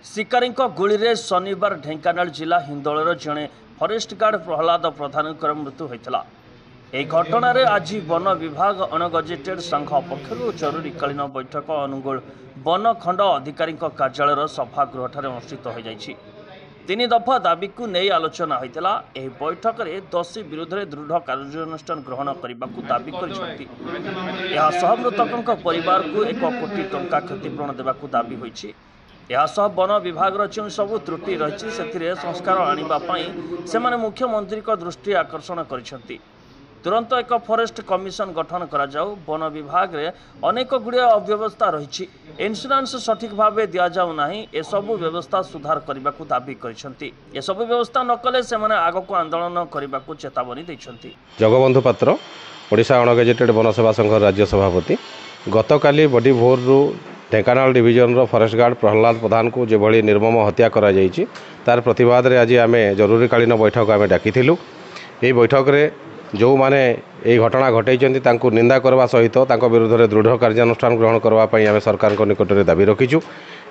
शिकारी गुली शनिवार ढेंकानाल जिला हिंदोलर जड़े फरेस्ट गार्ड प्रहलाद प्रधान मृत्यु होता। यह घटना आज वन विभाग अनगजेटेड संघ पक्षर जरूरीकालीन बैठक अनुगुल वन खंड अधिकारी कार्यालय सभागृह अनुष्ठित हो तीन दफा दाबी को नहीं आलोचना होता। यह बैठक में दोषी विरुद्ध में दृढ़ कार्यानुष्ठान ग्रहण करने को दाबी कर मृतकों परिवार को 1 कोटी टंका क्षतिपूरण देवाक दाबी होती। वन विभाग जो सबू त्रुटि रही संस्कार आने से मुख्यमंत्री दृष्टि आकर्षण कर तुरंत एक फॉरेस्ट कमिशन गठन करा जाऊ। वन विभाग रे अनेक गुड़े अव्यवस्था रही इन्शुरांस सठिक भाव दि जाऊ नहीं एसबू व्यवस्था सुधार करने को दाबी करसबू व्यवस्था न कले से आग को आंदोलन करने को चेतावनी देछंती। जगबंधु पात्र ओडिशा अनगेजेटेड वन सेवा संघ राज्य सभापति गतकाली बड़ी भोर Dhenkanal division forest guard Prahlad Pradhan को जो भली निर्मम हत्या करा जायछि तार प्रतिवाद रे आज आम जरूरीकालीन बैठक आम डाकिथिलु। एही बैठक रे जो माने ये घटना घटाई निंदा करने सहित विरुद्ध में दृढ़ कार्यानुष्ठान ग्रहण करने आम सरकार निकट में दाबी रखीचु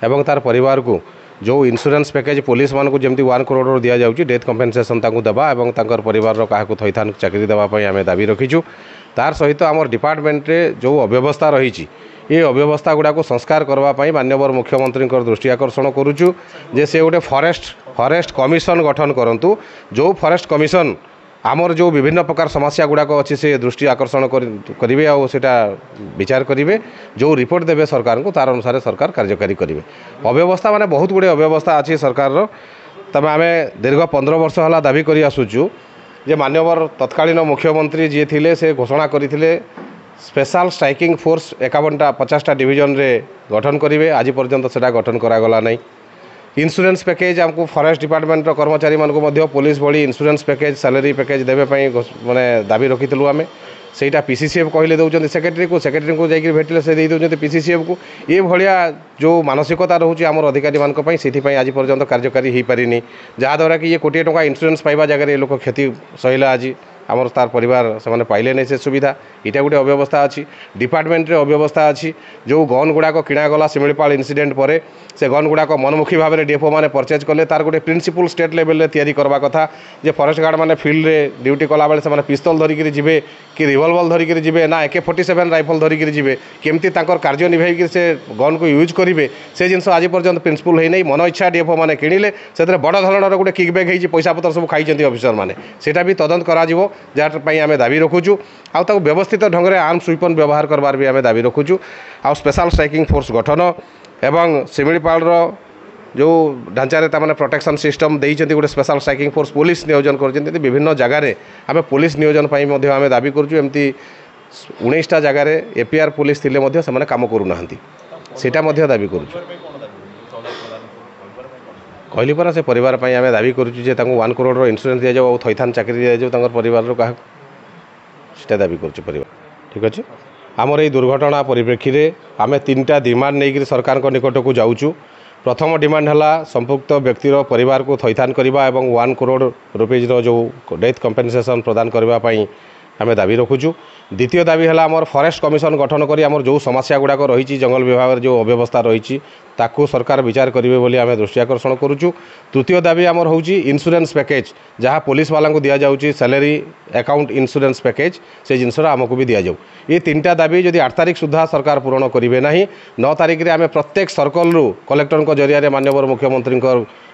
एवं तार परिवार को जो इंश्योरेंस पैकेज पुलिस मान को जमी 1 करोड़ दि जाऊँगी डेथ कंपेनसेशन देवा और तांकर परिवार क्या थैथान चाकरी देवाई आम दाबी रखीचु। तार सहित आम डिपार्टमेंट रे जो अव्यवस्था रही ये अव्यवस्था गुड़ाक संस्कार करने माननीय मुख्यमंत्री दृष्टि आकर्षण करुचु जे से गोटे फॉरेस्ट कमिशन गठन करंतु जो फॉरेस्ट कमिशन आमर जो विभिन्न प्रकार समस्या गुड़ाक अच्छी से दृष्टि आकर्षण करेंगे और सेटा विचार करेंगे जो रिपोर्ट देवे सरकार को तार अनुसार सरकार कार्यकारी करेंगे। अव्यवस्था माने बहुत गुड़े अव्यवस्था अच्छी सरकार तब आम दीर्घ 15 वर्ष है दाबी कर आसुचु जे माननीय तत्कालीन मुख्यमंत्री जी थे से घोषणा करते स्पेशल स्ट्राइकिंग फोर्स 51-50 डिविजन रे गठन करेंगे। आज पर्यंत से गठन करागला नहीं। इंश्योरेंस पैकेज आमको फॉरेस्ट डिपार्टमेंट कर्मचारी मानक पुलिस भली इंश्योरेंस पैकेज सैलरी पैकेज देवे माने दाबी रखीलु आम सेटा पीसीसीएफ कहले दौरान सेक्रेटरी को जाकर भेटिले से दे पीसीसीएफ को ये भाया जो मानसिकता रोचे आम अधिकारी मानी से आज पर्यंत कार्यकारी हो पारिनी जहाँद्वारा कि ये कोटी टंका इंश्योरेंस पाइबा जगह लोक क्षति सहला आज आमर तार परिवार से पाइले नहीं से सुविधा इटा गोटे अव्यवस्था अच्छी डिपार्टमेंट रे अव्यवस्था अच्छी जो गन गुड़ाक किणागला शिमिलीपाल इनसीडेंट पर से गन गुड़ाक मनमुखी भाव में डीएफओ मैंने परचेज कले तार गोटे प्रिंसिपल स्टेट लेवल तैयारी करवा कथा जे फॉरेस्ट गार्ड मैंने फील्ड रे ड्यूटी कला बेले से पिस्तल धरिक जी कि रिवॉल्वर धरिक जी ना AK-47 राइफल धरिक जी केमती कार्य निभाई से गन को यूज करेंगे से जिन आज पर्यंत प्रिंसिपल है नहीं मन इच्छा डीएफओ मैंने किणिले से बड़ धरणर गोटे किकबैक हो पैसा पतर सब खाई ऑफिसर मैंने सेटा भी तदंत करा जहाँपाई आम दाबी रखुचु आउ व्यवस्थित ढंग से आर्म्स वेपन व्यवहार करबार भी आम दाबी रखुचु आउ स्पेशल स्ट्राइकिंग फोर्स गठन एवं शिमिलीपाल जो ढांचारे तामाने प्रोटेक्शन सिस्टम देइछन्ति गोटे स्पेशल स्ट्राइकिंग फोर्स पुलिस नियोजन करछन्ति विभिन्न जगार आम पुलिस नियोजन पाई मध्य आम दाबी करूँ एमती 19टा जगार APR पुलिस थिले मध्य से काम करूना सेटा मध्य दाबी करूँ कहली परा से परिवार पाई आम दाबी करूँ 1 करोड़ इंश्योरेंस दि जाऊ थैथान चाकरी दि जाऊ परिवार क्या से दाबी करूँ परिवार ठीक अच्छे। आमर ये दुर्घटना परिप्रेक्षी में आम 3टा डिमांड नहीं सरकार निकट को जाऊँ। प्रथम डिमांड है संपुक्त व्यक्तिर परिवार को थैथान करने और 1 करोड़ रुपीज जो डेथ कंपेनसेशन प्रदान करने आम दाबी रखुचु। द्वितीय दाबी है आमर फॉरेस्ट कमिशन गठन करी आमर जो समस्या गुड़ाक रही जंगल विभाग जो अव्यवस्था रही ताकू सरकार विचार करेंगे बोली आम दृष्टि आकर्षण करुचु। तृतीय दाबी आमर होची इंश्योरेंस पैकेज जहाँ पुलिस वाला को दि जाऊँगी सैलरी अकाउंट इंश्योरेंस पैकेज से जिनस आमको भी दि जाऊ। ये 3टा दाबी जदि 8 तारिख सुधा सरकार पूरण करेंगे ना 9 तारिख में आम प्रत्येक सर्कल रु कलेक्टर जरिया माननीय मुख्यमंत्री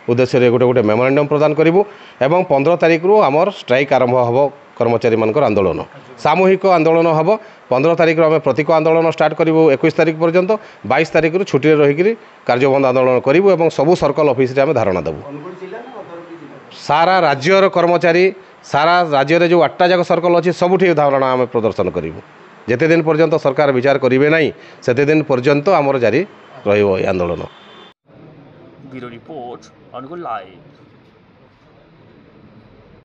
उद्देश्य गोटे गोटे मेमोरेंडम प्रदान करूँ और 15 तारिख रु आमर स्ट्राइक आरंभ हम कर्मचारी मानकर आंदोलन सामूहिक आंदोलन हम 15 तारिख आम प्रतीक आंदोलन स्टार्ट करूँ 21 तारिख पर्यंत 22 तारिख छुट्टी रहीकि कार्यबंद आंदोलन करूँ और सबू सर्कल ऑफिस आम धारणा देवु। सारा राज्यर कर्मचारी सारा राज्य में जो 8टा जाक सर्कल अच्छी सबुठी धारणा आम प्रदर्शन करूँ जिते दिन पर्यंत सरकार विचार करेंगे ना से दिन पर्यंत आमर जारी रही आंदोलन। Bureau report Angul live.